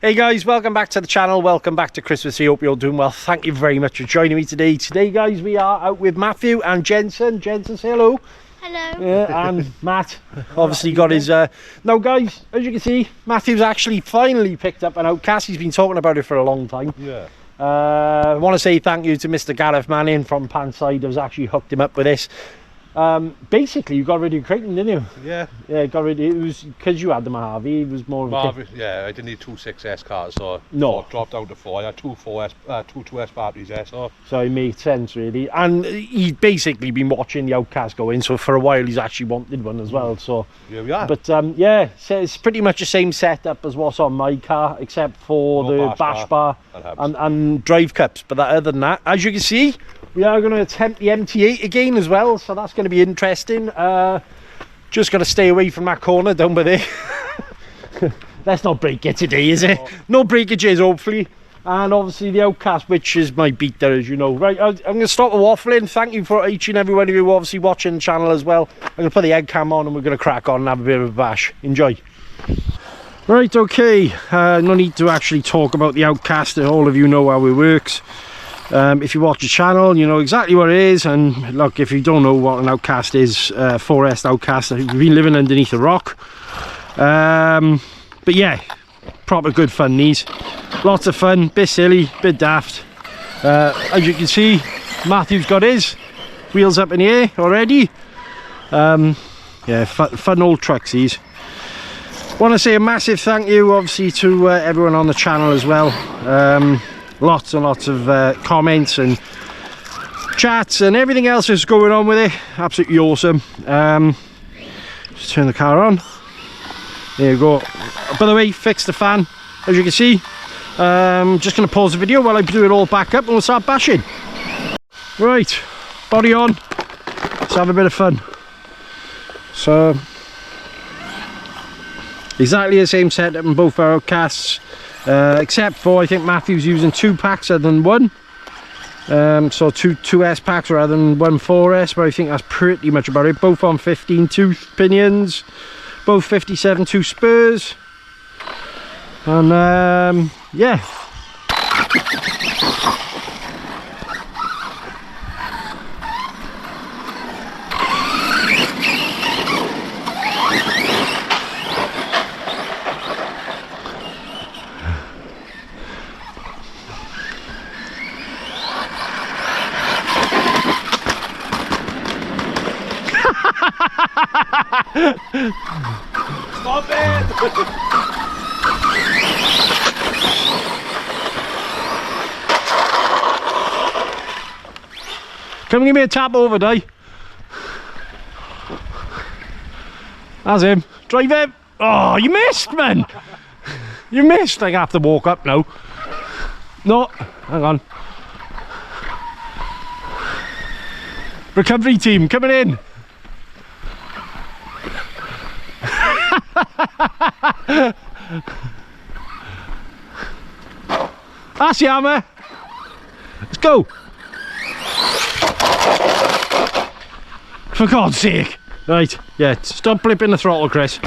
Hey guys, welcome back to the channel, welcome back to Christmas. I hope you're all doing well. Thank you very much for joining me today. Today guys, we are out with Matthew and Jensen. Jensen, say hello. Hello. Yeah, and Matt obviously got his now guys, as you can see, Matthew's actually finally picked up an Outcast. He's been talking about it for a long time. Yeah. I want to say thank you to Mr. Gareth Manning from Panside who's actually hooked him up with this. Basically you got rid of your Creighton, didn't you? Yeah. Yeah, got rid of it. It was because you had the Mojave. It was more of a Yeah, I didn't need two 6S cars, so no. I dropped down to 4. I had two 2S batteries there, so it made sense really. And he's basically been watching the Outcast go in, so for a while he's actually wanted one as well. So here we are. But yeah, so it's pretty much the same setup as what's on my car, except for the bash bar and drive cups. But other than that, as you can see, we are going to attempt the MT8 again as well, so that's going to be interesting. Just got to stay away from that corner down by there. Let's not break it today, is it? No breakages, hopefully. And obviously the Outcast, which is my beater, as you know. Right, I'm going to stop the waffling. Thank you for each and every one of you obviously watching the channel as well. I'm going to put the egg cam on and we're going to crack on and have a bit of a bash. Enjoy. Right, okay. No need to actually talk about the Outcast. All of you know how it works. If you watch the channel, you know exactly what it is. And look, if you don't know what an Outcast is, 4S Outcast, you've been living underneath a rock. But yeah, proper good fun these. Lots of fun, bit silly, bit daft. As you can see, Matthew's got his wheels up in the air already. Yeah, fun old trucks these. Want to say a massive thank you obviously to everyone on the channel as well. Lots and lots of comments and chats and everything else that's going on with it. Absolutely awesome. Just turn the car on. There you go. By the way, fixed the fan, as you can see. Just going to pause the video while I do it all back up and we'll start bashing. Right, body on. Let's have a bit of fun. So, exactly the same setup in both our Outcasts. Except for I think Matthew's using 2 packs rather than 1, so two 2S packs rather than 1 4S, but I think that's pretty much about it. Both on 15 tooth pinions, both 57 tooth spurs, and yeah. stop it! Come and give me a tap over, Di. That's him. Drive him. Oh, you missed, man. You missed. I have to walk up now. No, hang on. Recovery team coming in. That's the Arrma. Let's go. For God's sake. Right, yeah, stop flipping the throttle, Chris.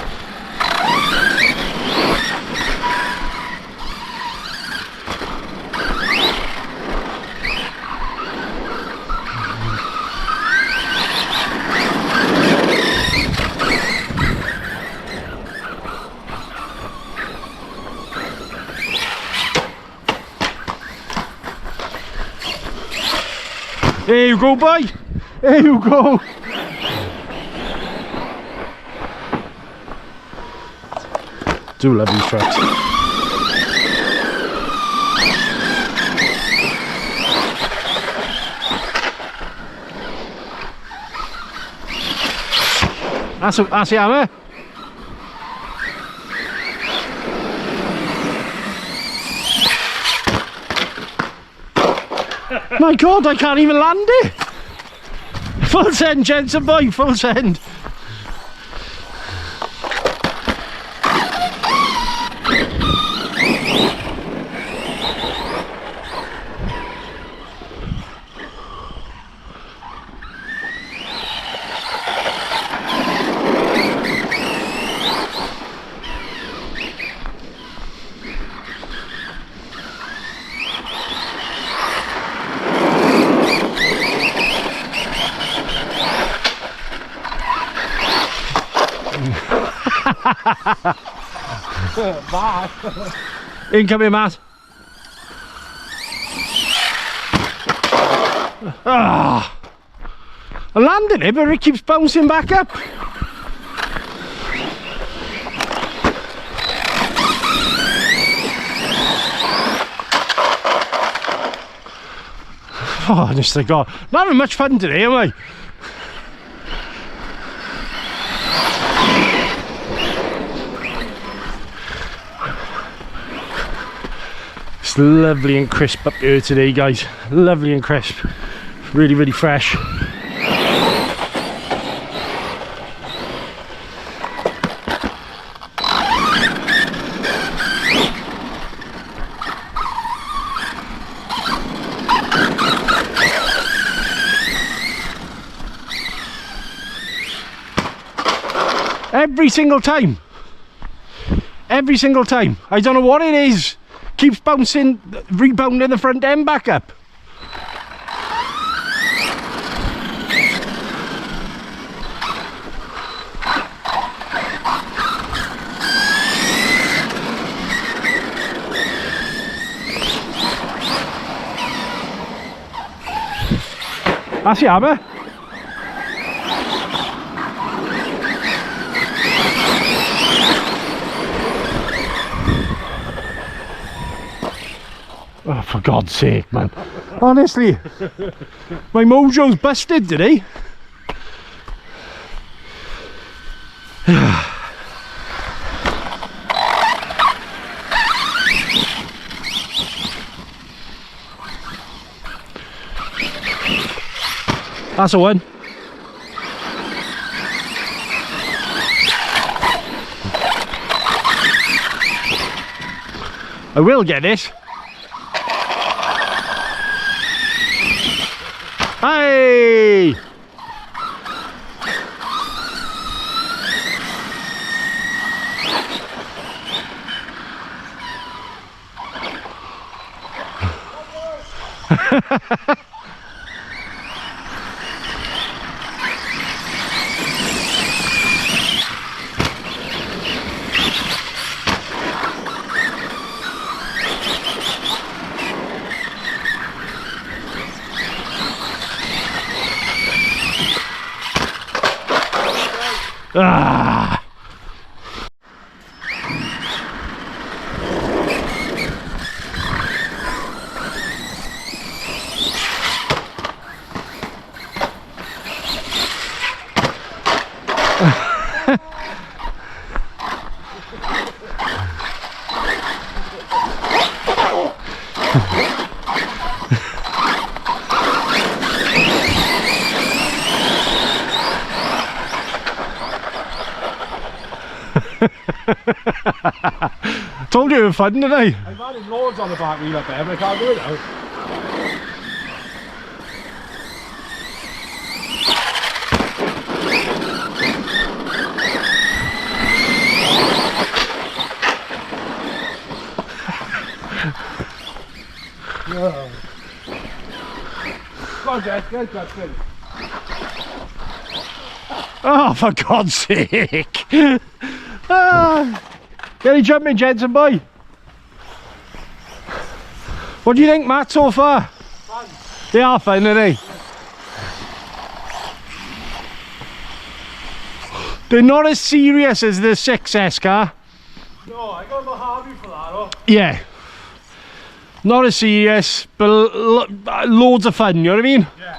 There you go, boy. There you go. Do love these trucks. That's the Arrma. My God, I can't even land it. Full send, Jensen boy, full send. Incoming, Matt. Ah. I landed it, but it keeps bouncing back up. Oh, honest to God. Not having much fun today, am I? It's lovely and crisp up here today, guys. Lovely and crisp. Really, really fresh. Every single time. Every single time. I don't know what it is. Keeps bouncing, rebounding the front end back up. That's the Arrma. Oh, for God's sake, man. Honestly, my mojo's busted today. That's a one. I will get this. Hey! Ah! Told you it was fun, didn't I? I've added loads on the back wheel up there, but I can't do it now. Come on, Jess, get that thing. Oh, for God's sake! Ah, get any jumping, Jensen boy? What do you think, Matt, so far? Fun. They are fun, aren't they? They're not as serious as the 6S car. No, I gotta go Harvey for that, though. Yeah. Not as serious, but loads of fun, you know what I mean? Yeah.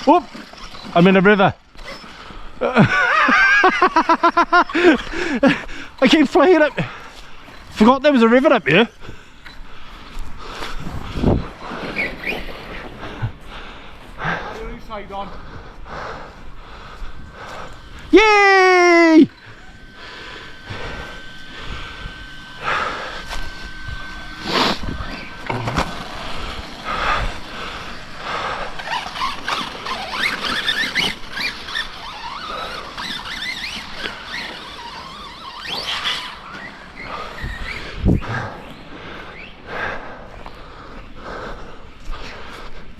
Whoop! I'm in a river. I came flying up. Forgot there was a river up here. Side on. Yay!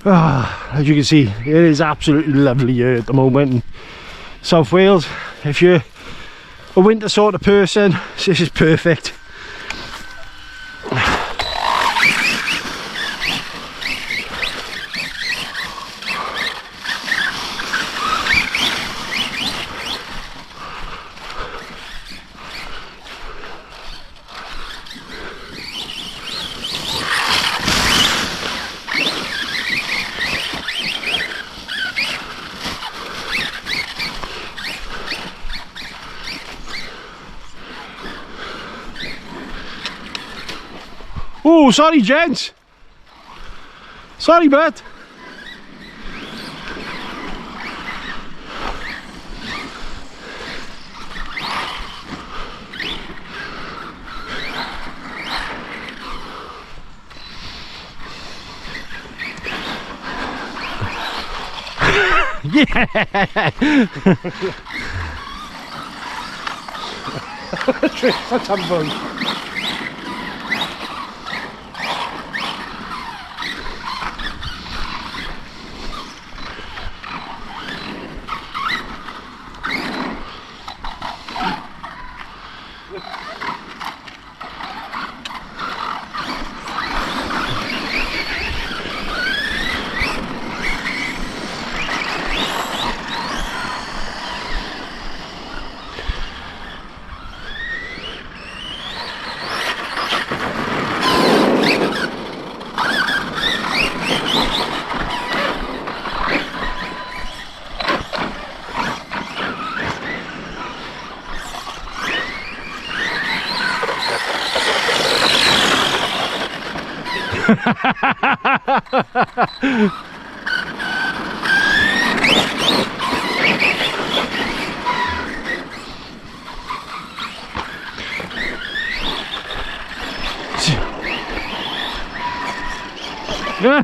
As you can see, it is absolutely lovely here at the moment. South Wales, if you're a winter sort of person, this is perfect. Oh, sorry gents. Sorry bud. Yeah. That's fun. Yeah.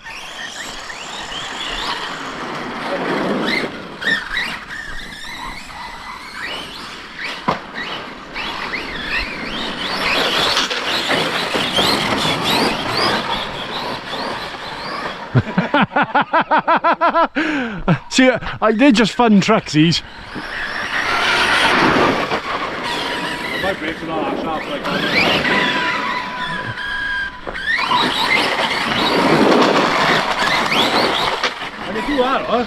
See, I did just fun tricks these. My brakes are not that sharp like that. And if you are, huh?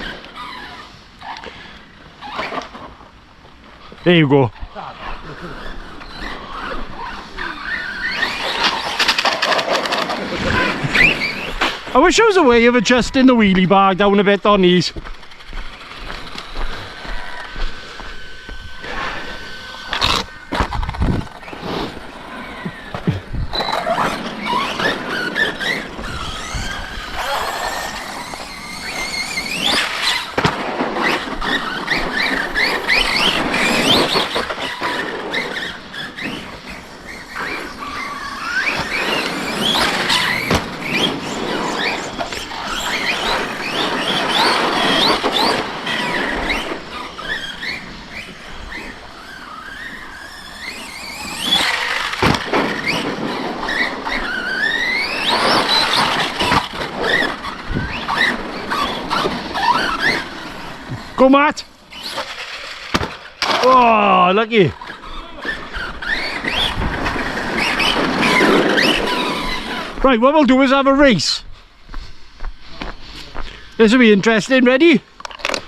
There you go. I wish there was a way of adjusting the wheelie bar down a bit on these. Go, Matt! Oh, lucky! Right, what we'll do is have a race. This will be interesting. Ready?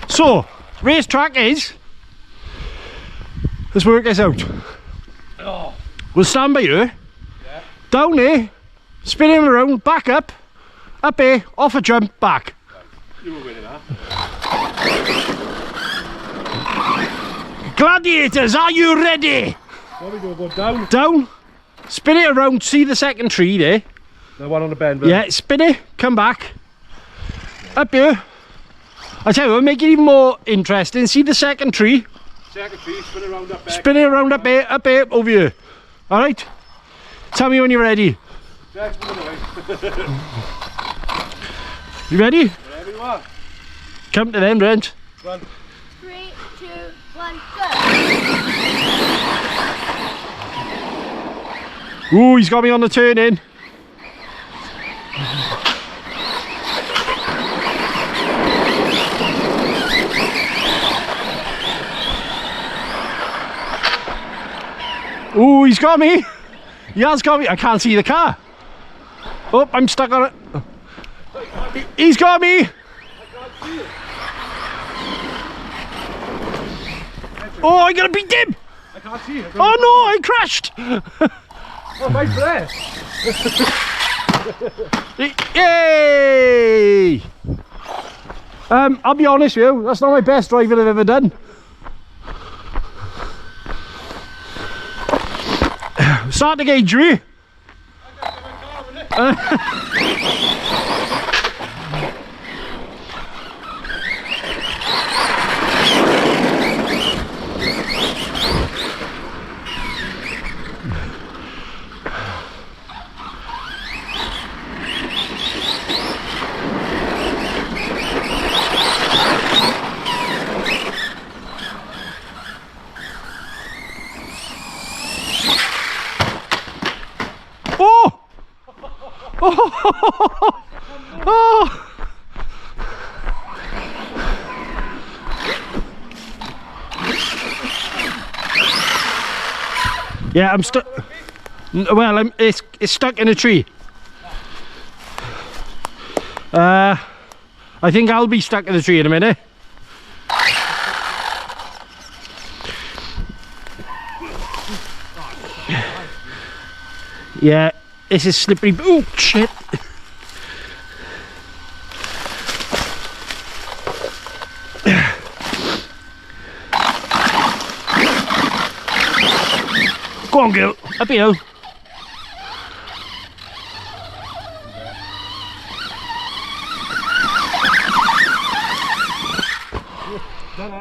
So, race track is. Let's work this out. Oh. We'll stand by here. Yeah. Down there, spin him around, back up here, off a jump, back. Right. You were winning that. Gladiators, are you ready? What are we doing? Go down? Down, spin it around, see the second tree there. The one on the bend. Yeah, spin it, come back. Up here. I tell you what, make it even more interesting. See the second tree? Second tree, spin around up there. Spin it around up here, over here. Alright? Tell me when you're ready. Yeah, spin it away. You ready? Wherever you are. Come to them, Brent. Run. 3, 2, 1, go! Ooh, he's got me on the turn in. Oh, he's got me. He has got me. I can't see the car. Oh, I'm stuck on it. He's got me. I can't see it. Oh, I'm gonna beat him. I can't see it. Oh no, I crashed. Oh, my there. Yay! I'll be honest with you, that's not my best driving I've ever done. Start to gauge me. Oh! Yeah, I'm stuck. Well, it's stuck in a tree. I think I'll be stuck in the tree in a minute. Yeah, this is slippery. Oh shit! Go on, girl. Up you.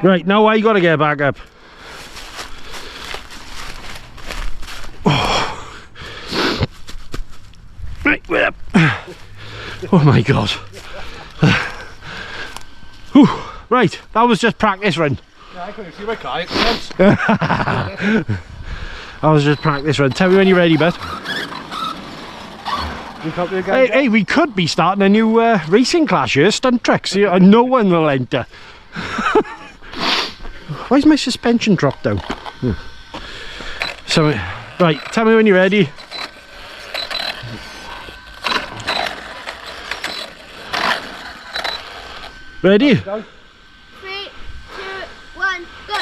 Right, now I gotta get back up. Oh. Right, we're up. Oh my god. Whew. Right, that was just practice run. Yeah, I couldn't see my car. I was just practice run. Tell me when you're ready, bud. Hey, we could be starting a new racing class here, stunt tracks. No one will enter. Why's my suspension dropped down? So, right, tell me when you're ready. Ready? 3, 2, 1, go!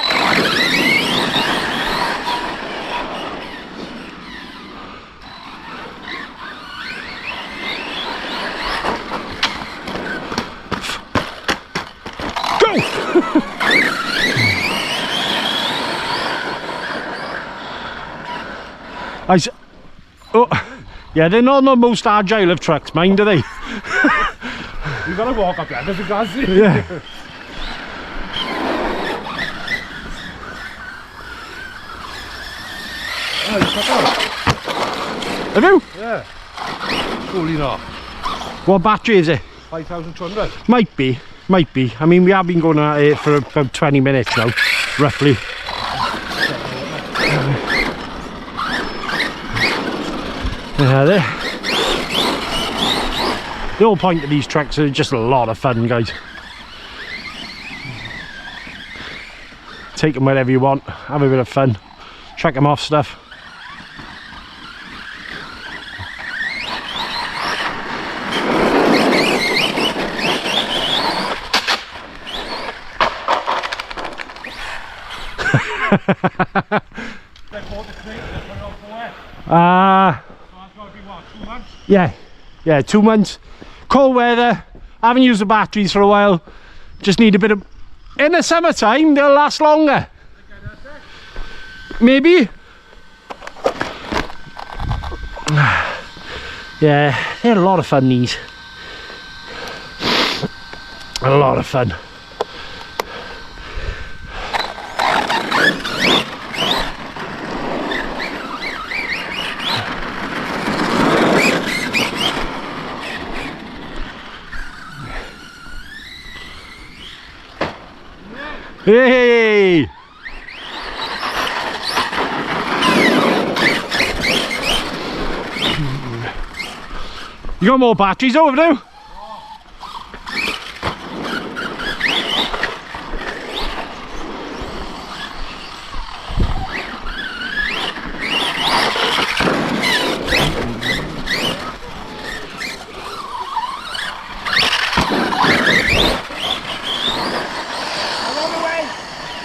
Oh, yeah, they're not the most agile of trucks, mind, do they? You've got to walk up there because you can't see. Yeah. Oh, you stuck out. Have you? Yeah. Surely not. What battery is it? 5,200. Might be. I mean, we have been going at it for about 20 minutes now, roughly. The whole point of these tracks are just a lot of fun, guys. Take them wherever you want, have a bit of fun, track them off stuff. Yeah, 2 months. Cold weather, haven't used the batteries for a while. Just need a bit of... In the summertime, they'll last longer. Maybe. Yeah, they're a lot of fun, these. A lot of fun. Hey! You got more batteries over there?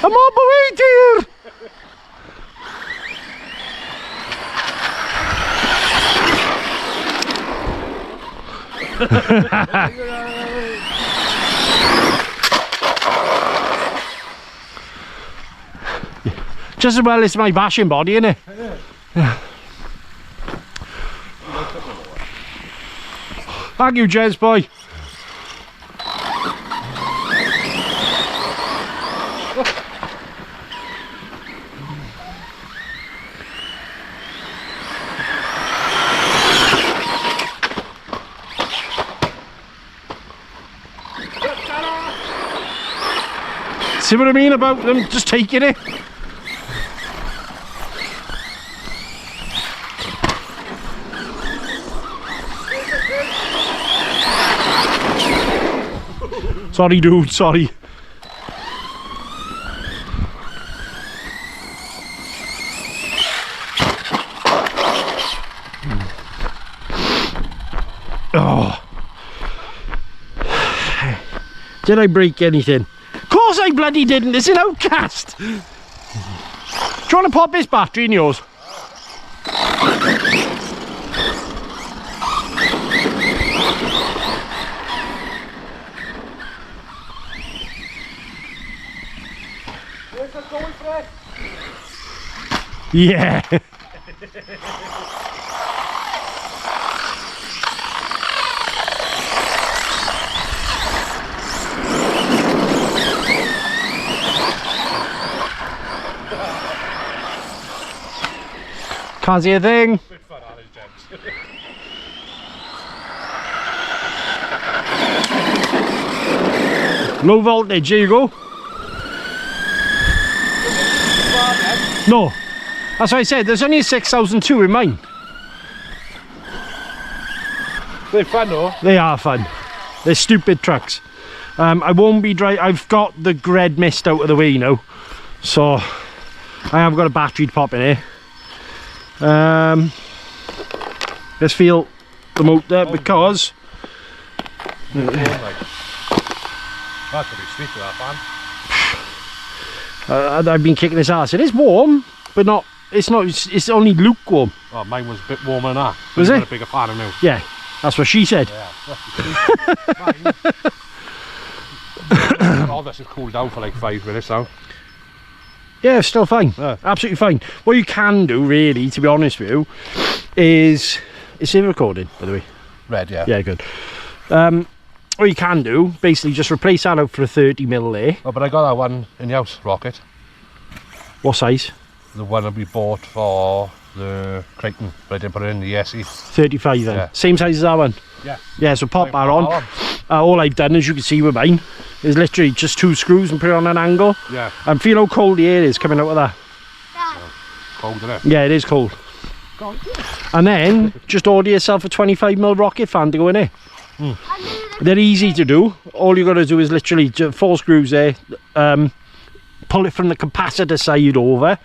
I'm on my way, dear. Just as well it's my bashing body, innit? Yeah. Thank you, Jez boy. See what I mean about them just taking it? Sorry dude, sorry. Oh. Did I break anything? Of course I bloody didn't, it's an Outcast! Do you want to pop this battery in yours? Yeah. Can't see a thing. Low voltage, here you go. No, that's what I said, there's only a 6002 in mine. They're fun though. They are fun. They're stupid trucks. I won't be driving, I've got the gred mist out of the way now. So, I have got a battery to pop in here. Let's feel the motor because... That could be sweet with that fan. I've been kicking his ass. It is warm, but not. It's not. It's only lukewarm. Oh, mine was a bit warmer than that. Was it? A bigger fan than now. Yeah, that's what she said. Yeah. All this has cooled down for like 5 minutes now. Yeah, it's still fine. Yeah. Absolutely fine. What you can do, really, to be honest with you, is it's in recording, by the way. Red, yeah. Yeah, good. What you can do, basically, just replace that out for a 30mm there. Oh, but I got that one in the house, Rocket. What size? The one that we bought for the Crichton, but I didn't put it in the SE. 35 then. Yeah. Same size as that one. Yeah. Yeah, so pop that on. All I've done, as you can see with mine, is literally just 2 screws and put it on an angle. Yeah. And feel how cold the air is coming out of that. Cold, isn't it? Yeah, it is cold. And then just order yourself a 25mm rocket fan to go in there. They're easy to do. All you got to do is literally 4 screws there, pull it from the capacitor side over,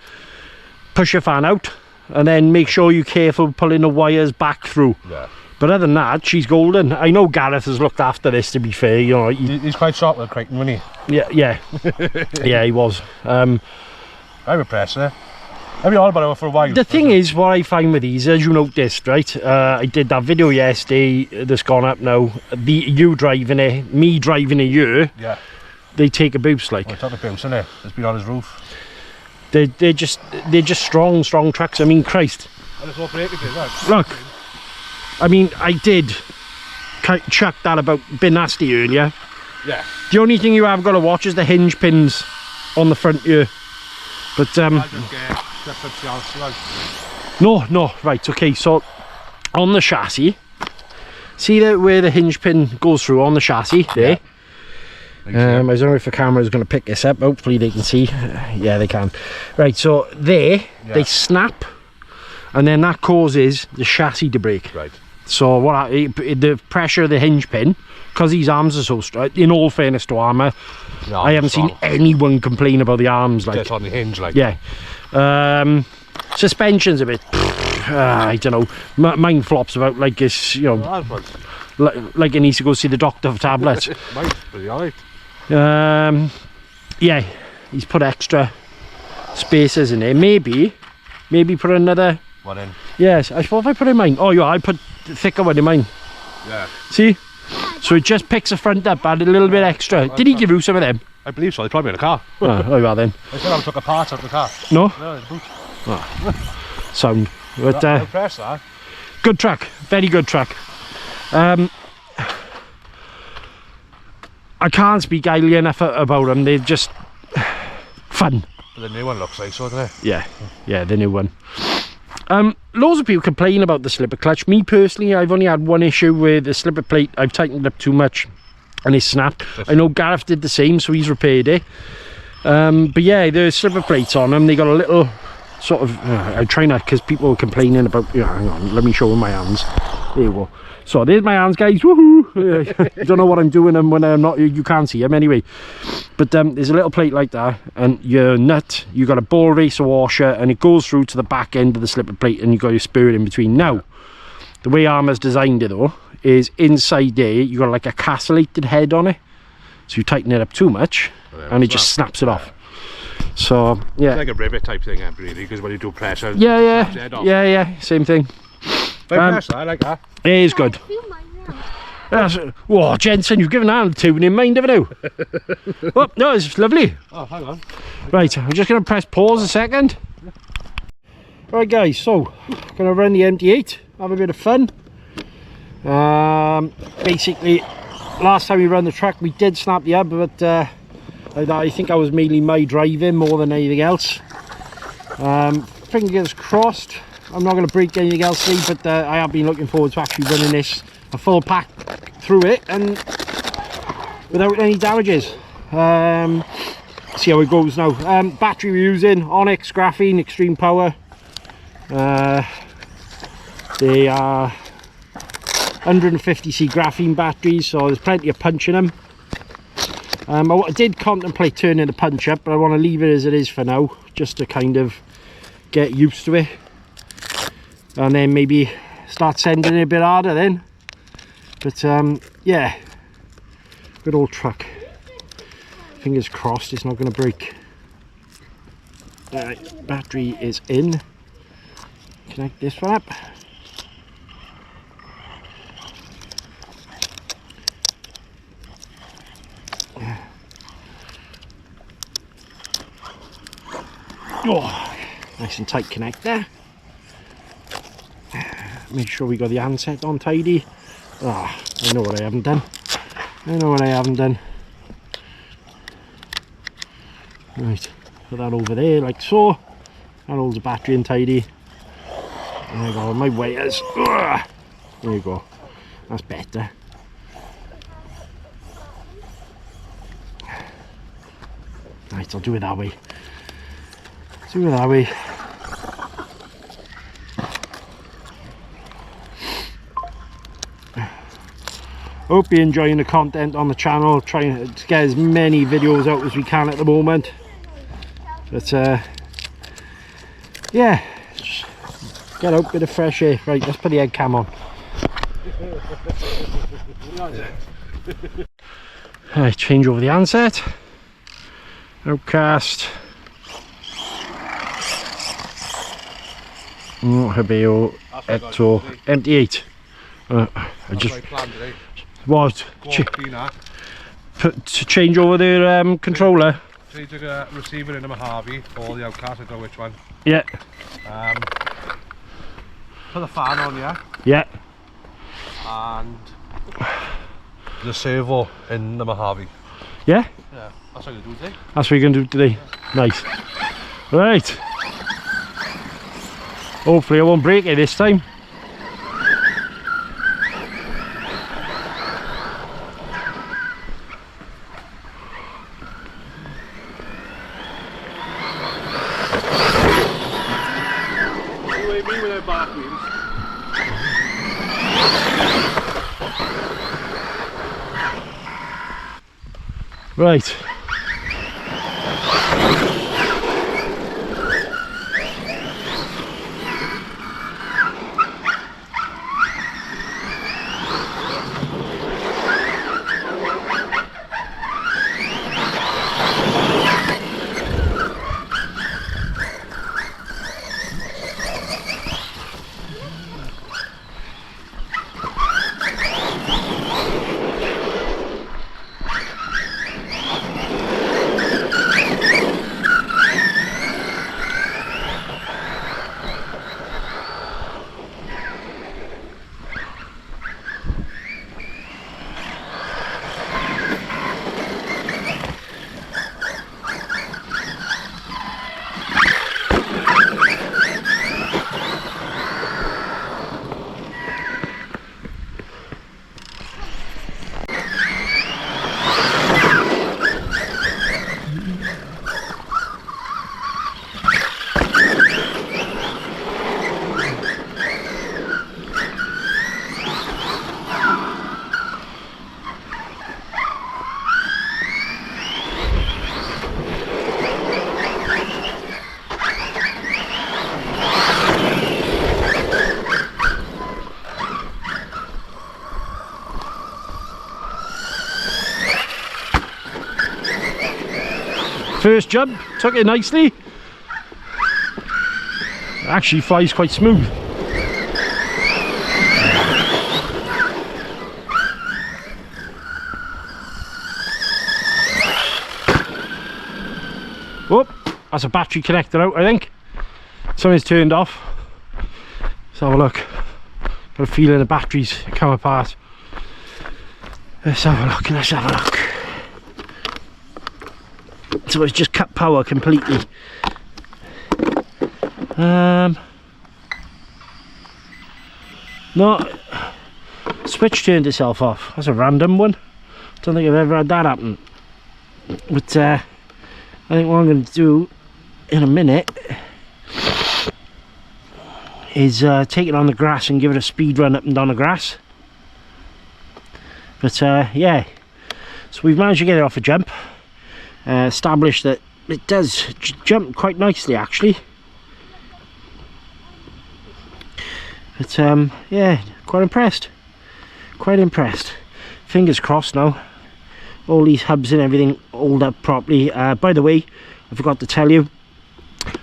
push your fan out, and then make sure you're careful pulling the wires back through. Yeah. But other than that, she's golden. I know Gareth has looked after this, to be fair. You know, He's quite sharp with Crichton, wasn't he? yeah, yeah, he was. I'm impressed there. I've been on about it for a while. The thing is, what I find with these, as you noticed, right? I did that video yesterday that's gone up now. You driving it, me driving it, you. Yeah. They take a boost, like. Well, it's not a bounce, isn't it? It's been on his roof. They're just strong trucks. I mean, Christ. And it's all breaking, right? Look, I mean, I did chuck that about bit nasty earlier. Yeah. The only thing you have got to watch is the hinge pins on the front here. But no, right, okay, so on the chassis, see that where the hinge pin goes through on the chassis there. Yeah. I don't know if the camera is going to pick this up. Hopefully they can see. Yeah, they can. Right, so there, they snap, and then that causes the chassis to break. Right. So the pressure of the hinge pin, because these arms are so strong, in all fairness to Arrma, I haven't seen anyone complain about the arms. Like, it's on the hinge, like. Yeah. Suspension's a bit, I don't know, mine flops about like this, you know, like it needs to go see the doctor for tablets. Mine's pretty alright. Yeah, he's put extra spacers in there. Maybe put another One in. Yes, I thought if I put in mine. Oh yeah, I put the thicker one in mine. Yeah. See? So it just picks the front up, add a little bit extra. Did he give you some of them? I believe so, they probably in the car. Oh well then. I still haven't took a part out of the car. No? No, it's boot. Sound. But I'm impressed, that. good track, very good track. I can't speak highly enough about them. They're just fun. But the new one looks like so, doesn't it? Yeah, the new one. Loads of people complain about the slipper clutch. Me personally, I've only had one issue with the slipper plate. I've tightened it up too much and it snapped. I know Gareth did the same, so he's repaired it. But yeah, the slipper plates on them, they got a little sort of I'm trying to, because people were complaining about, hang on, let me show them my hands. There you go. So there's my hands, guys. Woohoo! Don't know what I'm doing them when I'm not, you can't see them anyway. But there's a little plate like that, and your nut, you got a ball racer washer, and it goes through to the back end of the slipper plate, and you got your spur in between. Now, the way Arrma's designed it though is inside there you got like a castellated head on it, so you tighten it up too much and it just snaps it off. So yeah, it's like a rivet type thing, really, because when you do pressure, yeah, same thing. I like that. It is good. Whoa, Jensen, you've given that a tune in mind, haven't you? Oh no, it's lovely. Oh, hang on. Right, I'm just going to press pause a second. Right guys, so going to run the MT8, have a bit of fun. Basically, last time we ran the track we did snap the hub, but I think I was mainly my driving more than anything else. Fingers crossed I'm not going to break anything else today, but I have been looking forward to actually running this a full pack through it and without any damages. See how it goes now. Battery we're using Onyx Graphene Extreme Power. They are 150C graphene batteries, so there's plenty of punch in them. I did contemplate turning the punch up, but I want to leave it as it is for now, just to kind of get used to it, and then maybe start sending it a bit harder then. But yeah, good old truck. Fingers crossed it's not going to break. Alright, battery is in. Connect this one up. Oh, nice and tight connect there. Make sure we got the handset on tidy. Ah, I know what I haven't done. Right, put that over there like so. That holds the battery in tidy. There you go, my wires. Ugh. There you go. That's better. Right, I'll do it that way. Hope you're enjoying the content on the channel. Trying to get as many videos out as we can at the moment. But yeah, just get out, bit of fresh air. Right, let's put the head cam on. Right, change over the handset. Outcast. Habeo Eto MT8. I just what to change over the controller. Change the receiver in a Mojave or the Outcast, I don't know which one. Yeah. Put the fan on, yeah. Yeah. And the servo in the Mojave. Yeah. Yeah. That's what you do today. That's what you're gonna do today. Nice. Right. Hopefully I won't break it this time. Right. first jump, took it nicely. Actually flies quite smooth. Oh, that's a battery connector out, I think. Something's turned off. Let's have a look. Got a feeling the batteries come apart. Let's have a look, let's have a look. So it's just cut power completely. No, switch turned itself off. That's a random one. Don't think I've ever had that happen. But I think what I'm going to do in a minute is take it on the grass and give it a speed run up and down the grass. But yeah, so we've managed to get it off a jump. Established that it does jump quite nicely actually. But yeah, quite impressed. Quite impressed. Fingers crossed now. All these hubs and everything hold up properly. By the way, I forgot to tell you,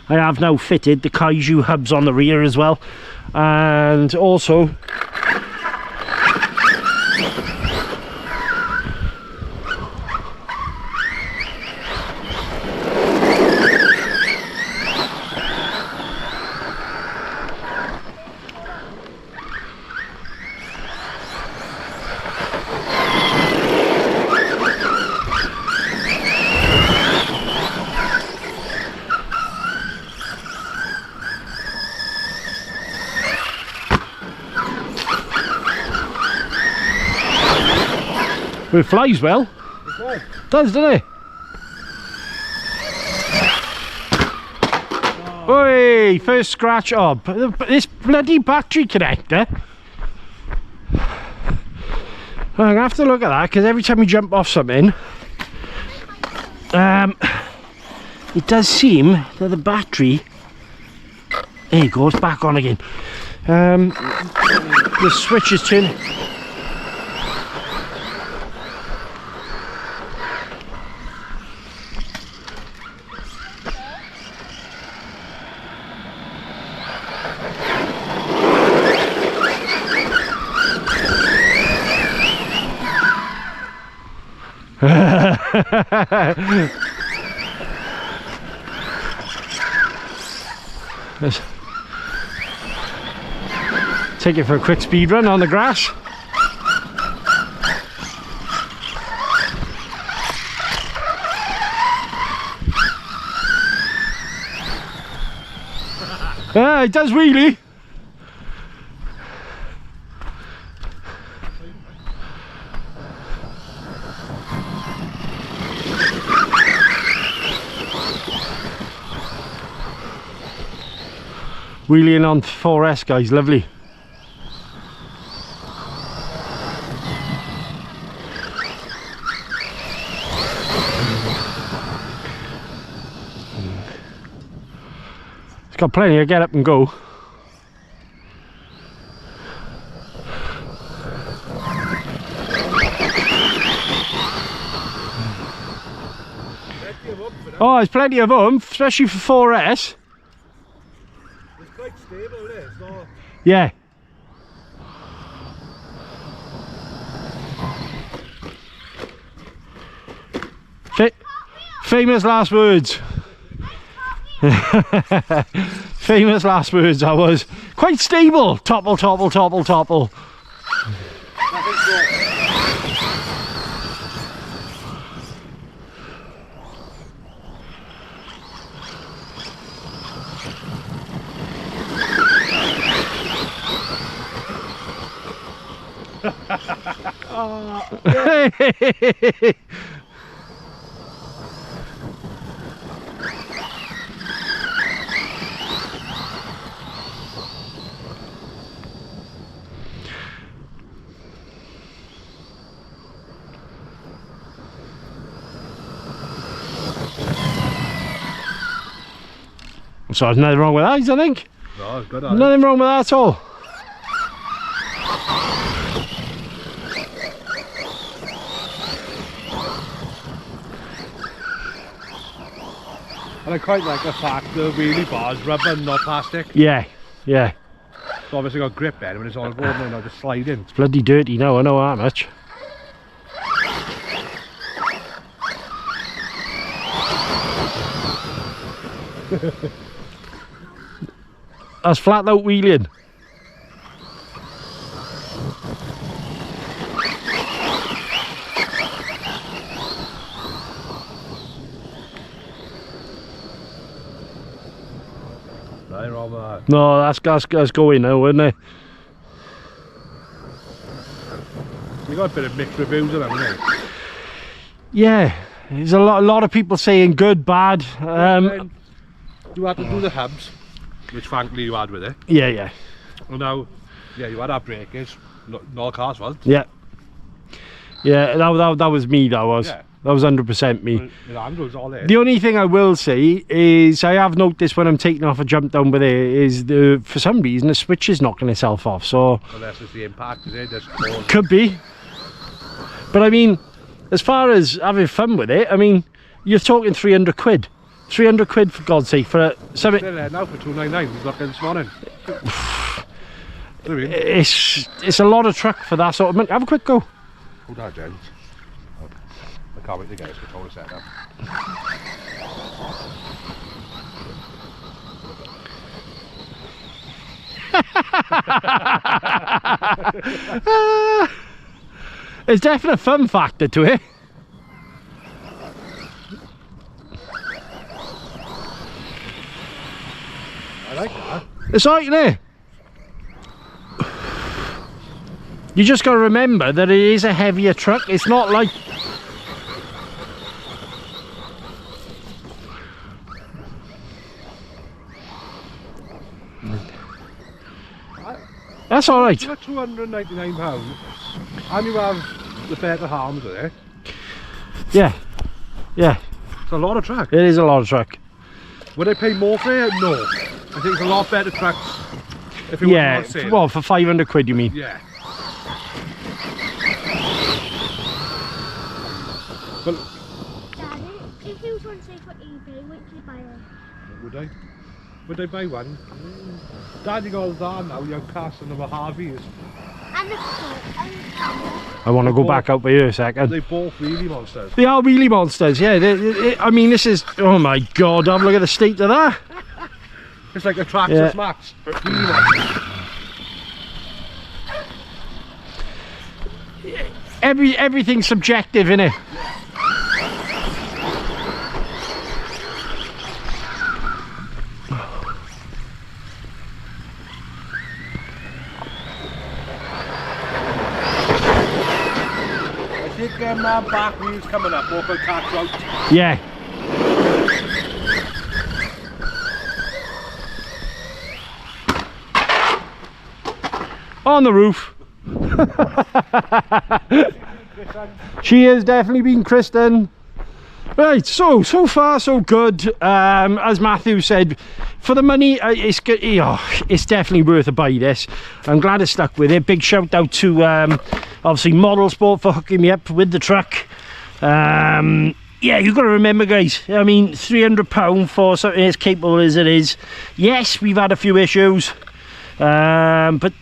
I have now fitted the Kaiju hubs on the rear as well. And also it flies well. It does, doesn't it? Oi, first scratch up. This bloody battery connector. I'm gonna have to look at that because every time you jump off something, it does seem that the battery. There you go, it's back on again. The switch is turning. Let's take it for a quick speed run on the grass. It does wheelie. Wheeling on 4S, guys, lovely. It's got plenty of get up and go. Oh, there's plenty of them, especially for 4S. Quite stable, isn't it? So... Yeah. Famous last words. Famous last words. I was quite stable. Topple, topple, topple, topple. Oh, yeah. So there's nothing wrong with that, I think. No, it's good. Nothing wrong with that at all. And I quite like the fact the wheelie bar's rubber, not plastic. Yeah, yeah. It's obviously got grip then when it's on board now, just slide in. It's bloody dirty now, I know that much. That's flat out wheeling. Nothing wrong with that. No, that's going now, isn't it? You got a bit of mixed reviews on them, haven't you? Yeah, there's a lot of people saying good, bad. You had to do the hubs, which thankfully you had with it. Yeah. And now, yeah, you had our breakers, no car's fault. Yeah, that was me. That was 100% me. The handles all there. The only thing I will say is I have noticed when I'm taking off a jump down with it is for some reason the switch is knocking itself off. So unless it's the impact, is it? Could be. But I mean, as far as having fun with it, I mean, you're talking 300 quid. 300 quid for God's sake for something. Still there now for 299. He's looking this morning. It's a lot of truck for that sort of money. Have a quick go. Hold on, gents. I can't wait to get his controller set up. There's definitely a fun factor to it. I like that. It's right, isn't it? You just got to remember that it is a heavier truck. It's not like... That's all right. For £299, and you have the better harms with it. Yeah. It's a lot of truck. It is a lot of truck. Would I pay more for it? No. I think it's a lot better trucks if it was on sale. Well, for 500 quid you mean? Yeah. But Daddy, if you was on sale for eBay, would you buy it? would I? Would I buy one? Daddy goes down now, you're casting them a Harveys. And the foot, and the camera. I want to go back out by here a second. They both really monsters. They are wheelie monsters, yeah. I mean, this is... Oh my God, have a look at the state of that. It's like a Traxxas Max. Really monsters. Everything's subjective, innit? I think back wheels coming up, walk on catch out. Yeah. On the roof. She has definitely been Kristen. Right, so far so good. As Matthew said, for the money, it's good. It's definitely worth a buy. This, I'm glad I stuck with it. Big shout out to obviously Model Sport for hooking me up with the truck. Yeah, you've got to remember, guys. I mean, £300 for something as capable as it is. Yes, we've had a few issues, but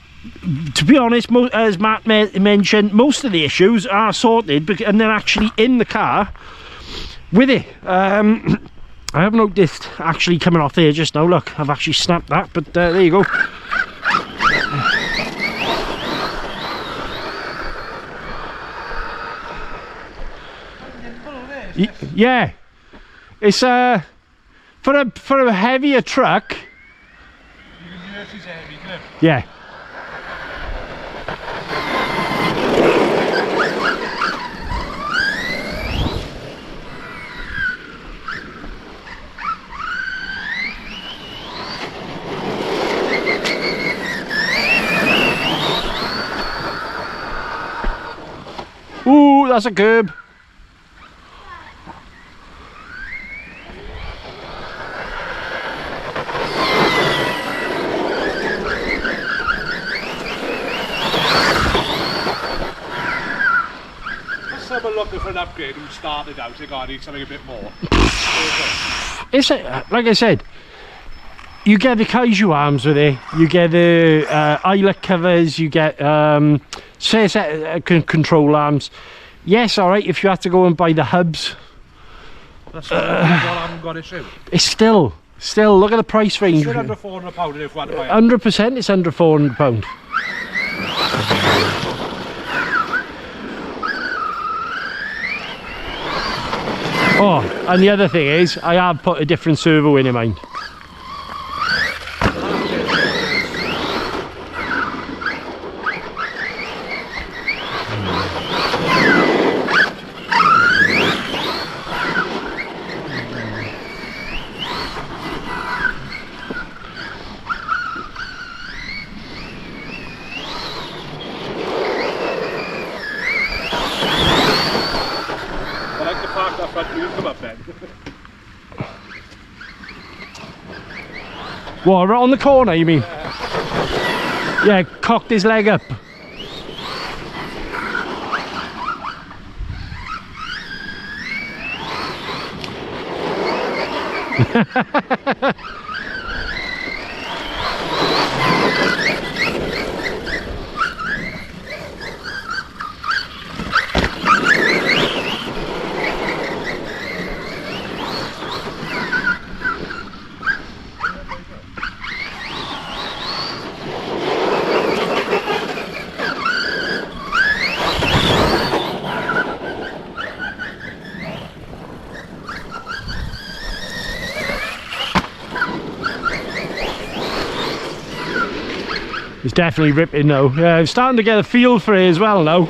to be honest, as Matt mentioned, most of the issues are sorted and they're actually in the car with it. I have noticed actually coming off there just now. Look, I've actually snapped that, but there you go. Yeah, it's for a heavier truck. Yeah. Ooh, that's a curb. Let's have a look for an upgrade and started out. I think I need something a bit more. it's like I said, you get the kaiju arms with it, you get the eyelet covers, you get control arms. Yes, all right, if you had to go and buy the hubs, that's what I haven't got issue. It's still look at the price range. Still under £400 if we had to buy it. 100%, it's under £400. Oh, and the other thing is, I have put a different servo in mine. What, right on the corner, you mean? Yeah, cocked his leg up. It's definitely ripping though. Yeah, I'm starting to get a feel for it as well now.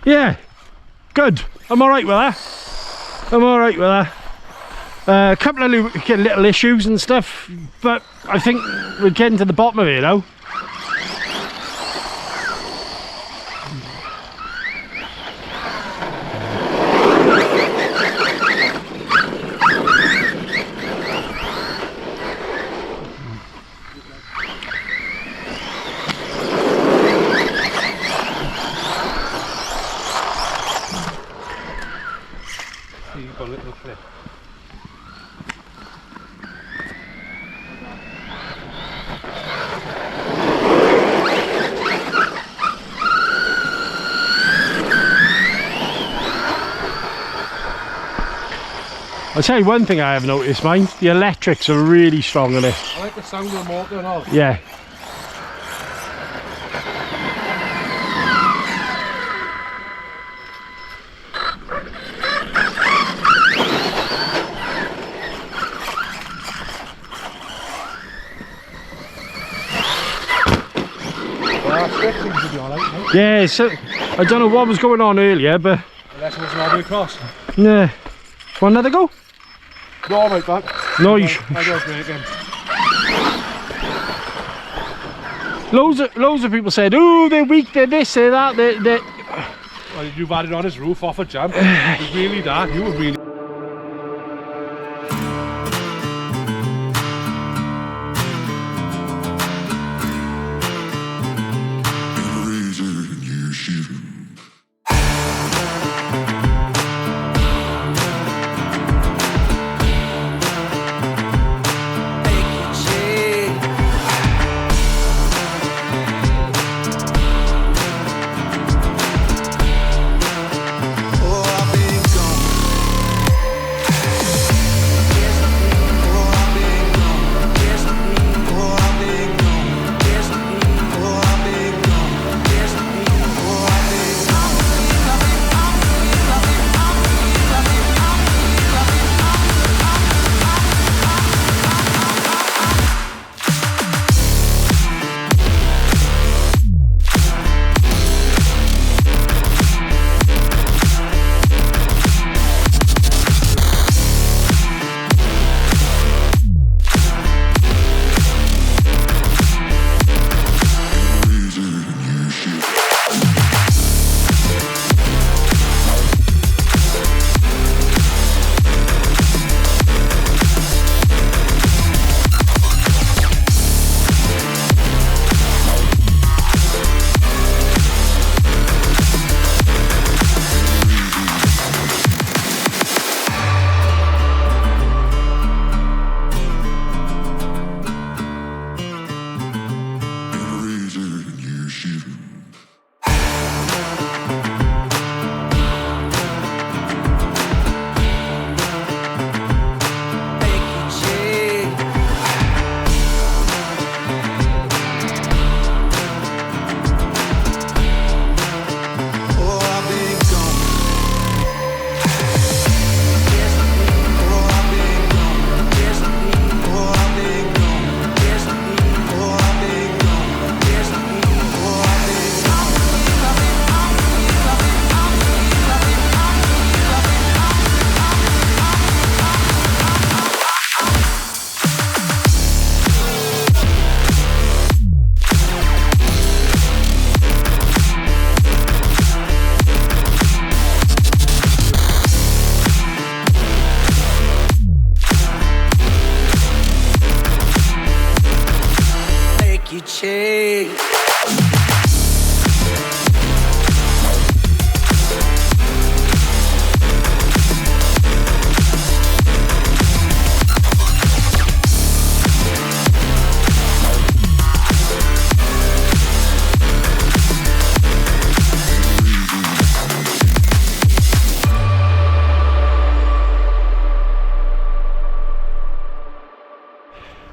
Yeah, good. I'm alright with that. I'm alright with that. A couple of little issues and stuff, but I think we're getting to the bottom of it now. You've got a little clip. I'll tell you one thing I have noticed, mine. The electrics are really strong in it. I like the sound of the motor and all. Yeah. Yeah, so I don't know what was going on earlier, but Unless it was an all the way across. yeah. Want another go? No, all right, man. No, you I don't break him. loads of people said, oh, they're weak, they're this, they're that, they're... Well, you've had it on his roof off a jump. It's really dark. You would really.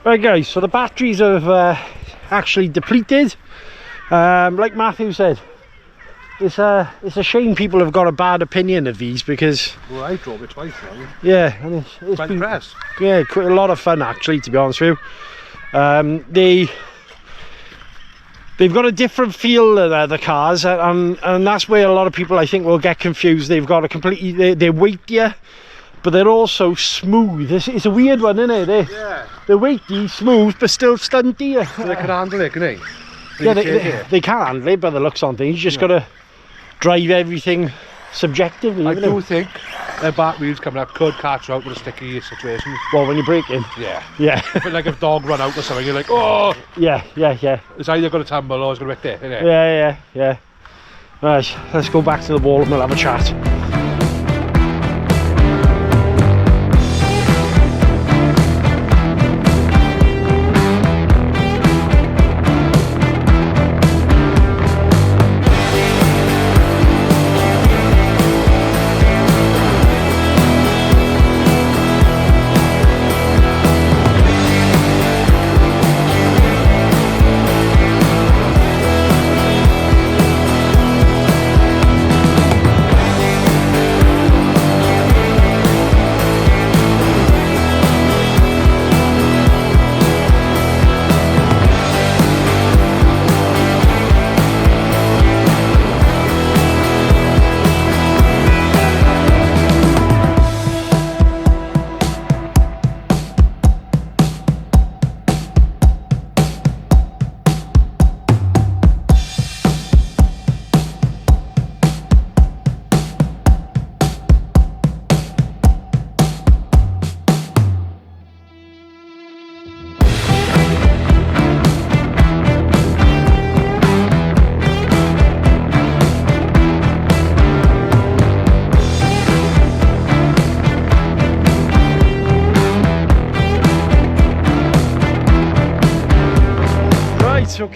Right guys, so the batteries have actually depleted. Like Matthew said, it's a shame people have got a bad opinion of these because... Well, I drove it twice now. Yeah, and it's Quite been impressed. yeah, quite a lot of fun actually, to be honest with you. They've got a different feel than other cars, and that's where a lot of people I think will get confused. They've got a completely... They're weightier, but they're also smooth. It's a weird one, isn't it? They're weighty, smooth, but still stunty. So they can handle it, can they? Yeah, they can handle it by the looks on things. You just got to drive everything subjectively. I do think their back wheels coming up could catch you out with a sticky situation. Well, when you're braking. Yeah. Yeah. But like if dog run out or something, you're like, oh! Yeah. It's either going to tumble or it's going to wreck it, isn't it? Yeah. Right, let's go back to the wall and we'll have a chat.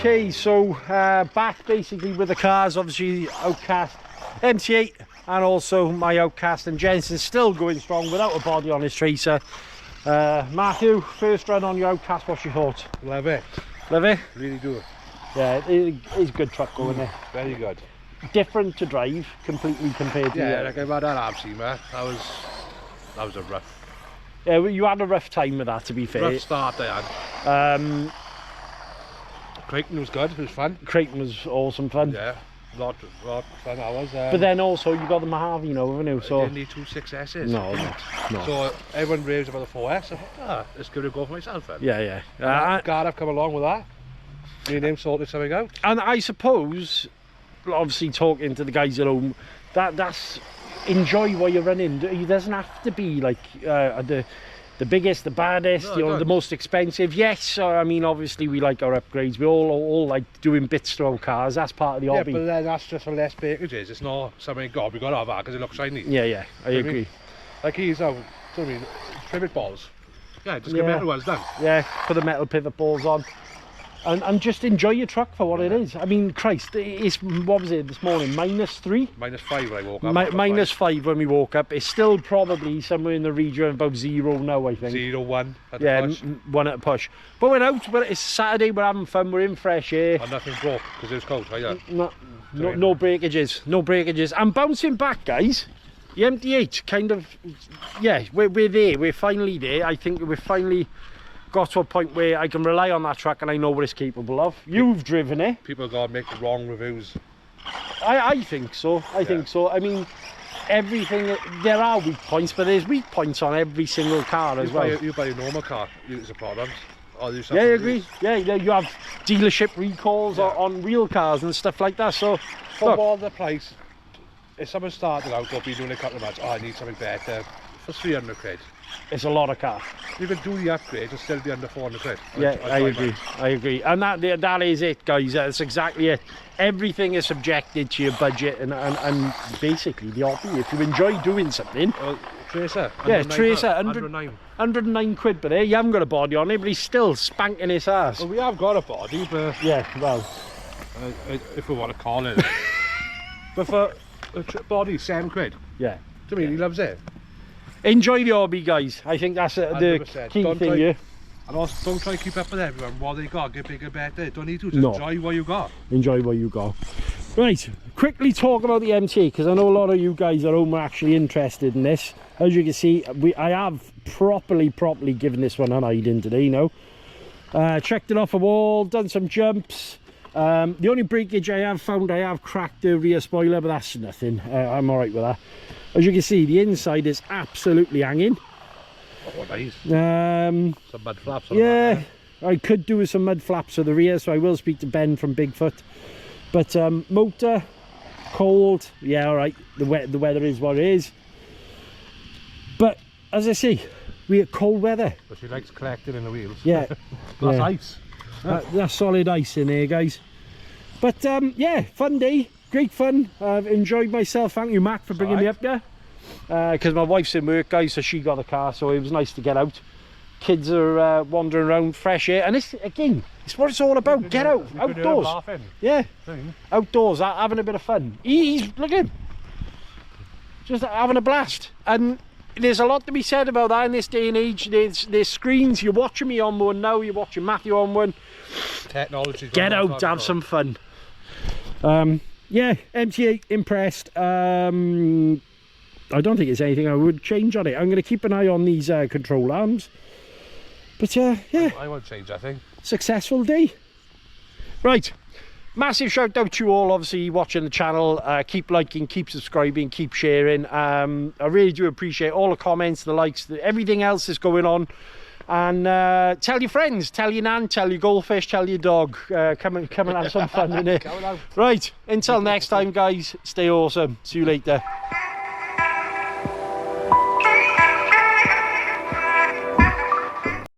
Okay, so back basically with the cars, obviously Outcast MT8 and also my Outcast, and Jensen's still going strong without a body on his tracer. Matthew, first run on your Outcast, what's your thoughts? Love it. Love it? Really do. Yeah, it is a good truck going there. Very good. Different to drive completely compared to Yeah, like I've had that Arrma. That was a rough. Yeah, well, you had a rough time with that, to be fair. Rough start I had. Creighton was good, it was fun. Creighton was awesome fun. Yeah, lot fun hours. But then also you got the Mojave, you know, haven't you? So I didn't need 2 6Ss. No. So everyone raves about the 4S. I thought, let's give it a go for myself then. Yeah. God, I've come along with that. Me and him sorted something out. And I suppose, obviously talking to the guys at home, that's enjoy what you're running. It doesn't have to be like the biggest, the baddest, No, you know, the most expensive. Yes, I mean, obviously we like our upgrades. We all like doing bits to our cars. That's part of the hobby. Yeah, but then that's just for less breakages. It's not something, God, we got to have that because it looks shiny. Yeah, I agree. Like he's out, do you know what I mean? Pivot balls. Yeah, just get metal ones done. Yeah, put the metal pivot balls on. And just enjoy your truck for what it is. I mean, Christ, it's, what was it this morning, -3? -5 when I woke up. -5 when we woke up. It's still probably somewhere in the region of about 0 now, I think. 0, 1 at yeah, the push. 1 at a push. But we're out, it's Saturday, we're having fun, we're in fresh air. And nothing broke because it was cold, right? No breakages, no breakages. And bouncing back, guys, the MT8 kind of, yeah, we're there, we're finally there. I think we're finally got to a point where I can rely on that truck and I know what it's capable of. You've driven it. People got to make the wrong reviews. I think so. I think so. I mean, everything, there are weak points, but there's weak points on every single car as well. You buy a normal car, there's a problem. Yeah, I agree. Yeah, you have dealership recalls on real cars and stuff like that. So for all the price, if someone started out, they'll be doing a couple of months, I need something better for 300 quid. It's a lot of car. You can do the upgrade and still be under 400 quid. Yeah, I agree. And that is it, guys. That's exactly it. Everything is subjected to your budget and basically the hobby. If you enjoy doing something. Tracer. Yeah, Tracer. 109 quid, but you haven't got a body on it, but he's still spanking his ass. Well, we have got a body, but yeah, well, if we want to call it. But for a body, 7 quid. Yeah. To me, he loves it. Enjoy the hobby, guys. I think that's the key thing here. And also, don't try to keep up with everyone. What they got, get bigger, better. Don't need to. Just enjoy what you got. Enjoy what you got. Right, quickly talk about the MT, because I know a lot of you guys at home are actually interested in this. As you can see, I have properly given this one an hiding today, you know. Checked it off a wall, done some jumps. The only breakage I have found, I have cracked the rear spoiler, but that's nothing. I'm all right with that. As you can see, the inside is absolutely hanging. Oh, nice. Some mud flaps on yeah, I could do with some mud flaps for the rear, so I will speak to Ben from Bigfoot. But motor, cold, yeah, all right. The weather is what it is. But as I say, we are cold weather. But she likes collecting in the wheels. Yeah. That's ice. That's solid ice in there, guys. But yeah, fun day. Great fun. I've enjoyed myself. Thank you, Mac, for bringing me up there. Because my wife's in work, guys, so she got a car, so it was nice to get out. Kids are wandering around, fresh air, and it's what it's all about. Get out, outdoors. Yeah, outdoors, having a bit of fun. He's look at him, just having a blast. And there's a lot to be said about that in this day and age. There's screens. You're watching me on one now. You're watching Matthew on one. Technology. Get out, have some fun. Yeah, MT8 impressed. I don't think there's anything I would change on it. I'm going to keep an eye on these control arms. But yeah, I won't change, I think. Successful day. Right, massive shout out to you all, obviously watching the channel. Keep liking, keep subscribing, keep sharing. I really do appreciate all the comments, the likes, everything else that's going on. And tell your friends, tell your nan, tell your goldfish, tell your dog. Come and have some fun in it. Right, until next time, guys, stay awesome. See you later.